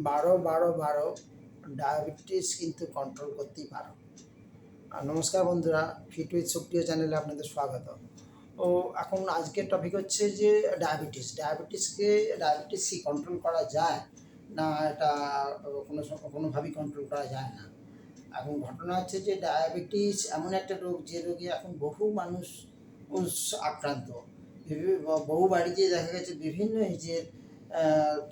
12 diabetes কিন্তু control করতেই পারো। নমস্কার বন্ধুরা, ফিট উইথ সুপ্রিয় চ্যানেলে আপনাদের স্বাগত। ও এখন আজকের টপিক হচ্ছে যে ডায়াবেটিস কি কন্ট্রোল করা যায় না, এটা কোনোভাবেই কন্ট্রোল করা যায় না। এখন ঘটনা হচ্ছে যে ডায়াবেটিস এমন একটা রোগ, যে রোগে এখন বহু মানুষ আক্রান্ত। বহু বাড়িতে দেখা গেছে বিভিন্ন এজের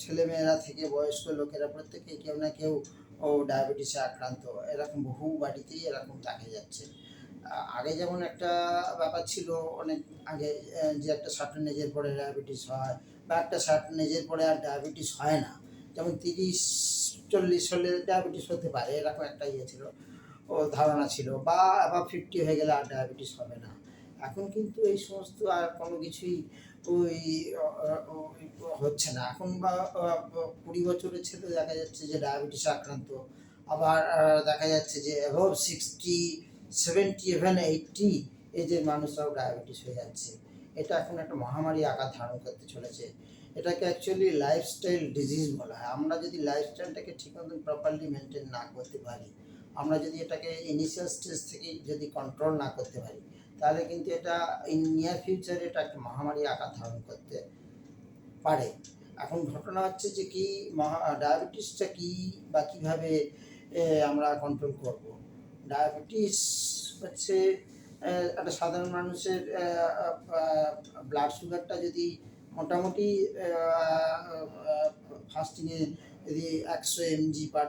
ছেলেমেয়েরা থেকে বয়স্ক লোকেরা প্রত্যেকেই কেউ না কেউ ডায়াবেটিসে আক্রান্ত। এরকম বহু বাড়িতেই এরকম দেখা যাচ্ছে। আগে যেমন একটা ব্যাপার ছিল অনেক আগে, যে একটা সার্টেন এজের পরে ডায়াবেটিস হয়, বা একটা সার্টেন এজের পরে আর ডায়াবেটিস হয় না, যেমন 30-40 হলে ডায়াবেটিস হতে পারে, এরকম একটা ইয়ে ছিল, ধারণা ছিল, বা আবার 50 হয়ে গেলে আর ডায়াবেটিস হবে না। এখন কিন্তু এই সমস্ত আর কোনো কিছুই ওই হচ্ছে না। এখন বা 20 বছরের ছেলে দেখা যাচ্ছে যে ডায়াবেটিসে আক্রান্ত, আবার দেখা যাচ্ছে যে অ্যাবভ 60, 70, ইভেন 80 এজের মানুষরাও ডায়াবেটিস হয়ে যাচ্ছে। এটা এখন একটা মহামারী আকার ধারণ করতে চলেছে। এটাকে অ্যাকচুয়ালি লাইফস্টাইল ডিজিজ বলা হয়। আমরা যদি লাইফস্টাইলটাকে ঠিক মতন প্রপারলি মেনটেন না করতে পারি, আমরা যদি এটাকে ইনিশিয়াল স্টেজ থেকে যদি কন্ট্রোল না করতে পারি, তাহলে কিন্তু এটা ইন নিয়ার ফিউচারে এটা একটা মহামারী আকার ধারণ করতে পারে। এখন ঘটনা হচ্ছে যে কি, ডায়াবেটিসটা কী বা কীভাবে আমরা কন্ট্রোল করব। ডায়াবেটিস হচ্ছে একটা সাধারণ মানুষের ব্লাড সুগারটা যদি মোটামুটি ফাস্টিংয়ে যদি 100 mg পার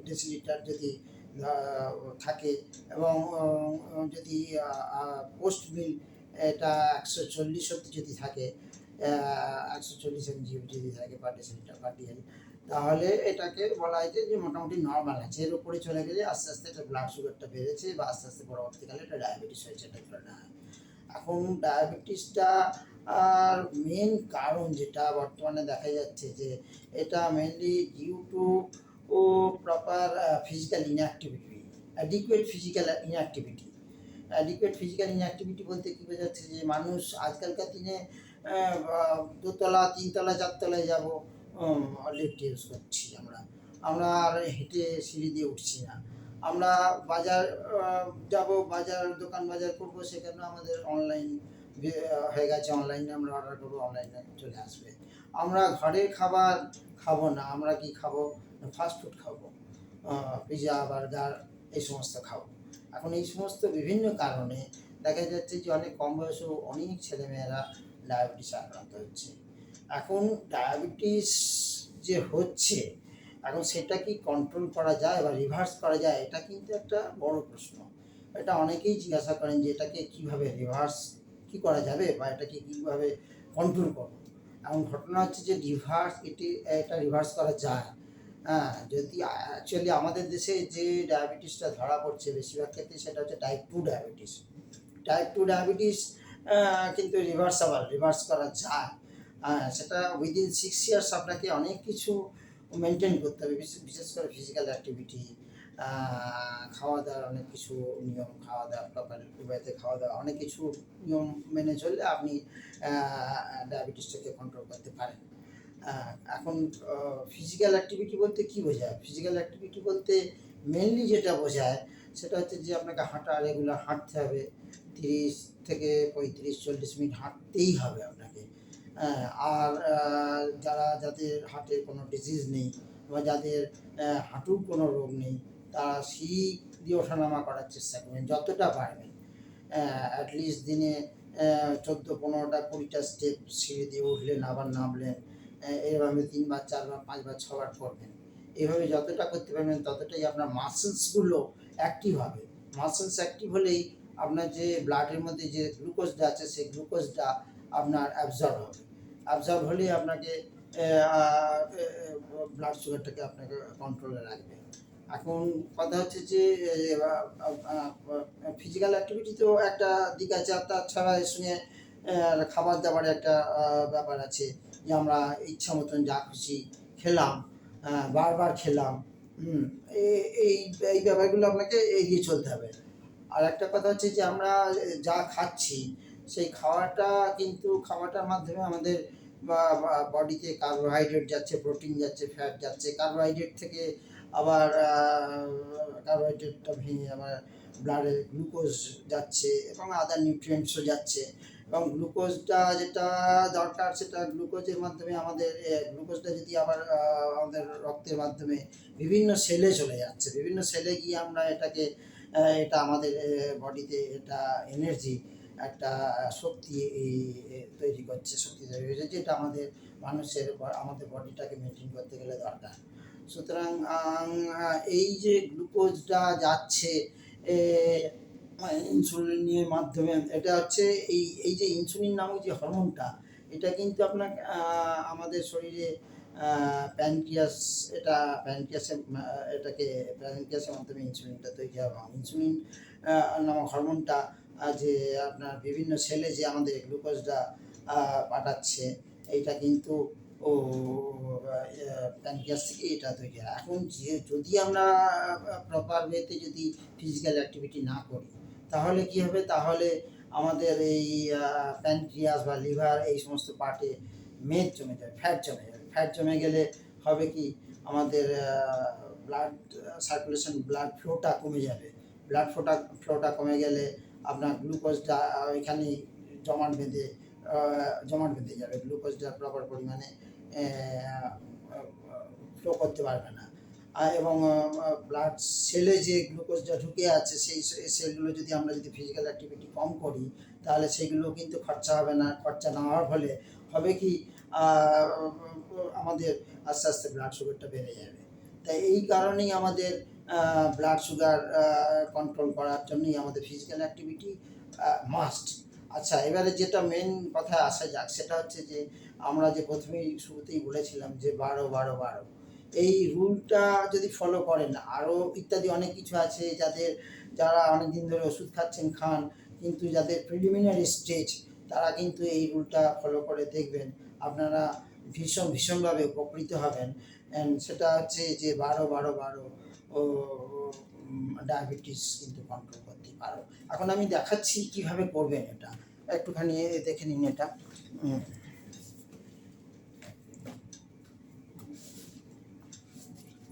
ডেসিলিটার যদি থাকে, এবং যদি পোস্ট মিল এটা 140 অব্দি যদি থাকে, 140 mg যদি থাকে পার ডেসিলিটার পার ডিএল, তাহলে এটাকে বলা হয় যে মোটামুটি নর্মাল আছে। এর উপরে চলে গেলে আস্তে আস্তে এটা ব্লাড সুগারটা বেড়েছে, বা আস্তে আস্তে পরবর্তীকালে এটা ডায়াবেটিস হয়েছে, এটা ধরে নেওয়া হয়। এখন ডায়াবেটিসটা আর মেন কারণ যেটা বর্তমানে দেখা যাচ্ছে, যে এটা mainly due to proper physical inactivity, adequate physical inactivity বলতে কী বোঝাচ্ছে, যে মানুষ আজকালকার দিনে দোতলা, তিনতলা, চারতলায় যাব, লিফট ইউজ করছি। আমরা আর হেঁটে সিঁড়ি দিয়ে উঠছি না। আমরা বাজার যাব, দোকান বাজার করবো, সেখানেও আমাদের অনলাইন হয়ে গেছে। অনলাইনে আমরা অর্ডার করবো, অনলাইনে চলে আসবে। আমরা ঘরের খাবার খাবো না, আমরা কি খাবো? ফাস্টফুড খাবো, পিৎজা, বার্গার, এই সমস্ত খাবো। এখন এই সমস্ত বিভিন্ন কারণে দেখা যাচ্ছে যে অনেক কম বয়সেও অনেক ছেলেমেয়েরা ডায়াবেটিসে আক্রান্ত হচ্ছে। এখন ডায়াবেটিস যে হচ্ছে, এখন সেটা কি কন্ট্রোল করা যায় বা রিভার্স করা যায়, এটা কিন্তু একটা বড় প্রশ্ন। এটা অনেকেই জিজ্ঞাসা করেন যে এটাকে কীভাবে রিভার্স করা যাবে, বা এটাকে কীভাবে কন্ট্রোল করবো। এখন ঘটনা হচ্ছে যে এটা রিভার্স করা যায়। হ্যাঁ, যদি অ্যাকচুয়ালি আমাদের দেশে যে ডায়াবেটিসটা ধরা পড়ছে বেশিরভাগ ক্ষেত্রে, সেটা হচ্ছে টাইপ 2 ডায়াবেটিস। টাইপ 2 ডায়াবেটিস কিন্তু রিভার্স করা যায়। সেটা উইদিন 6 ইয়ার্স আপনাকে অনেক কিছু মেনটেন করতে হবে, বিশেষ করে ফিজিক্যাল অ্যাক্টিভিটি, খাওয়া দাওয়ার অনেক কিছু নিয়ম, খাওয়া দাওয়া প্রপার ওয়েতে খাওয়া দাওয়া, অনেক কিছু নিয়ম মেনে চললে আপনি ডায়াবেটিসটাকে কন্ট্রোল করতে পারেন। এখন ফিজিক্যাল অ্যাক্টিভিটি বলতে কী বোঝায়? ফিজিক্যাল অ্যাক্টিভিটি বলতে মেনলি যেটা বোঝায়, সেটা হচ্ছে যে আপনাকে রেগুলার হাঁটতে হবে। 30 থেকে 35-40 মিনিট হাঁটতেই হবে আপনাকে। আর যাদের হার্টের কোনো ডিজিজ নেই, বা যাদের হাঁটুর কোনো রোগ নেই, তারা সিঁড়ি দিয়ে ওঠানামা করার চেষ্টা করবেন যতটা পারবেন। অ্যাটলিস্ট দিনে 14-15টা 20টা স্টেপ সিঁড়ি দিয়ে উঠলেন, আবার নামলেন, এভাবে 3 বার, 4 বার, 5 বার, 6 বার করবেন। এভাবে যতটা করতে পারবেন ততটাই আপনার মাসেলসগুলো অ্যাক্টিভ হবে। মাসেলস অ্যাক্টিভ হলেই আপনার যে ব্লাডের মধ্যে যে গ্লুকোজটা আছে, সেই গ্লুকোজটা আপনার অ্যাবজর্ব হলেই আপনাকে ব্লাড সুগারটাকে আপনাকে কন্ট্রোলে রাখবে। এখন কথা হচ্ছে যে ফিজিক্যাল অ্যাক্টিভিটিতেও একটা দিক আছে, তাছাড়া এর সঙ্গে খাবার দাবারের একটা ব্যাপার আছে, যে আমরা ইচ্ছা মতন যা খুশি খেলাম, বারবার খেলাম। এই ব্যাপারগুলো আপনাকে এড়িয়ে চলতে হবে। আর একটা কথা হচ্ছে যে আমরা যা খাচ্ছি, সেই খাওয়াটার মাধ্যমে আমাদের বডিতে কার্বোহাইড্রেট যাচ্ছে, প্রোটিন যাচ্ছে, ফ্যাট যাচ্ছে, কার্বোহাইড্রেট থেকে আবার কার্বোহাইড্রেটটা ভেঙে আবার ব্লাডে গ্লুকোজ যাচ্ছে এবং আদার নিউট্রিয়েন্টসও যাচ্ছে। এবং গ্লুকোজটা যেটা দরকার সেটা গ্লুকোজের মাধ্যমে আমাদের গ্লুকোজটা যদি আবার আমাদের রক্তের মাধ্যমে বিভিন্ন সেলে চলে যাচ্ছে, বিভিন্ন সেলে গিয়ে আমরা এটাকে এটা আমাদের বডিতে এটা এনার্জি একটা শক্তি তৈরি করছে, শক্তি তৈরি হয়েছে, যেটা আমাদের আমাদের বডিটাকে মেনটেন করতে গেলে দরকার। সুতরাং এই যে গ্লুকোজটা যাচ্ছে ইনসুলিনের মাধ্যমে, এটা হচ্ছে এই যে ইনসুলিন নামক যে হরমোনটা, এটা কিন্তু আপনার আমাদের শরীরে প্যানক্রিয়াস, প্যানক্রিয়াসের মাধ্যমে ইনসুলিনটা তৈরি হয়। এবং ইনসুলিন নামক হরমোনটা যে আপনার বিভিন্ন সেলে যে আমাদের গ্লুকোজটা পাঠাচ্ছে, এইটা কিন্তু প্যানক্রিয়াস থেকে এটা তৈরি হয়। এখন যদি আমরা প্রপার ওয়েতে যদি ফিজিক্যাল অ্যাক্টিভিটি না করি, তাহলে কি হবে, তাহলে আমাদের এই প্যানক্রিয়াস বা লিভার এই সমস্ত পার্টে মেদ জমে যাবে, ফ্যাট জমে গেলে হবে কি, আমাদের ব্লাড সার্কুলেশন, ব্লাড ফ্লোটা কমে যাবে। ব্লাড ফ্লোটা কমে গেলে আপনার গ্লুকোজটা এখানে জমাট বেঁধে যাবে, গ্লুকোজটা প্রপার পরিমাণে ফ্লো করতে পারবে না। এবং ব্লাড সেলে যে গ্লুকোজটা ঢুকে আছে, সেই সেলগুলো যদি আমরা ফিজিক্যাল অ্যাক্টিভিটি কম করি, তাহলে সেগুলো কিন্তু খরচা হবে না। খরচা না হওয়ার ফলে হবে কি, আমাদের আস্তে আস্তে ব্লাড সুগারটা বেড়ে যাবে। তাই এই কারণেই আমাদের ব্লাড সুগার কন্ট্রোল করার জন্যই আমাদের ফিজিক্যাল অ্যাক্টিভিটি মাস্ট। আচ্ছা, এবারে যেটা মেন কথায় আসা যাক, সেটা হচ্ছে যে আমরা যে শুরুতেই বলেছিলাম যে 12-12-12, এই রুলটা যদি ফলো করেন, আরও ইত্যাদি অনেক কিছু আছে, যারা অনেক দিন ধরে ওষুধ খান, কিন্তু যাদের প্রিলিমিনারি স্টেজ, তারা কিন্তু এই রুলটা ফলো করে দেখবেন, আপনারা ভীষণভাবে উপকৃত হবেন। অ্যান্ড সেটা হচ্ছে যে 12-12-12 ডায়াবেটিস কিন্তু কন্ট্রোল করতে পারো। এখন আমি দেখাচ্ছি কিভাবে করবেন এটা, একটুখানি দেখে নিন এটা।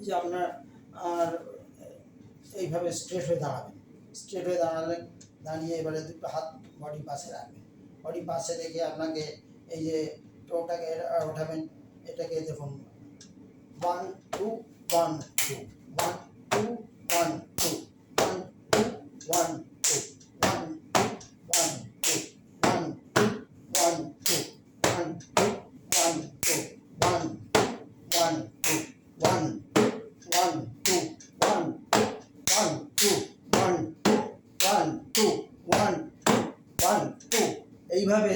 যে আপনার আর এইভাবে স্ট্রেট হয়ে দাঁড়িয়ে এবারে দুটো হাত বডি পাশে রাখবেন। বডি পাশে রেখে আপনাকে এই যে টোটাকে ওঠাবেন, এটাকে দেখুন 1 2 1 2 1 2 1 2 1 2 1 2 1 1 2 1 1 2 1 1 2 1 1 2 1 1 2 1 1 2 1 1 2 1 1 2। এইভাবে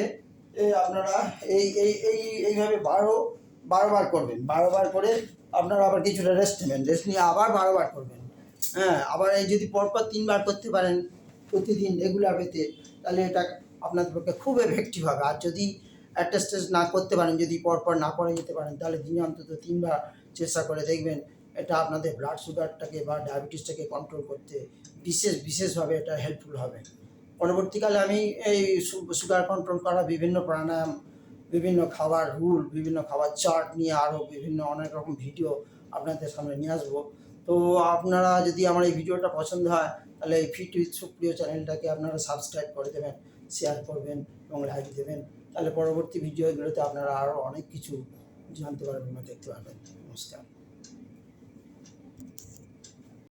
আপনারা এইভাবে 12বার করবেন। 12বার করে আপনারা আবার কিছুটা রেস্ট নেবেন, রেস্ট নিয়ে আবার 12বার করবেন। হ্যাঁ, আবার এই যদি পরপর 3বার করতে পারেন প্রতিদিন রেগুলার ওয়েতে, তাহলে এটা আপনাদের পক্ষে খুব এফেক্টিভ হবে। আর যদি একটা স্টেজ না করতে পারেন, যদি পরপর না করে যেতে পারেন, তাহলে দিনে অন্তত 3বার চেষ্টা করে দেখবেন। এটা আপনাদের ব্লাড সুগারটাকে বা ডায়াবেটিসটাকে কন্ট্রোল করতে বিশেষভাবে এটা হেল্পফুল হবে। পরবর্তীকালে আমি এই সুগার কন্ট্রোল করা বিভিন্ন প্রাণায়াম, বিভিন্ন খাবার রুল, বিভিন্ন খাবার চার্ট নিয়ে আরও অনেক রকম ভিডিও আপনাদের সামনে নিয়ে আসবো। তো আপনারা যদি আমার এই ভিডিওটা পছন্দ হয়, তাহলে এই ফিট উইথ সুপ্রিয় চ্যানেলটাকে আপনারা সাবস্ক্রাইব করে দেবেন, শেয়ার করবেন এবং লাইক দেবেন। তাহলে পরবর্তী ভিডিওগুলোতে আপনারা আরও অনেক কিছু জানতে পারবেন বা দেখতে পারবেন। নমস্কার।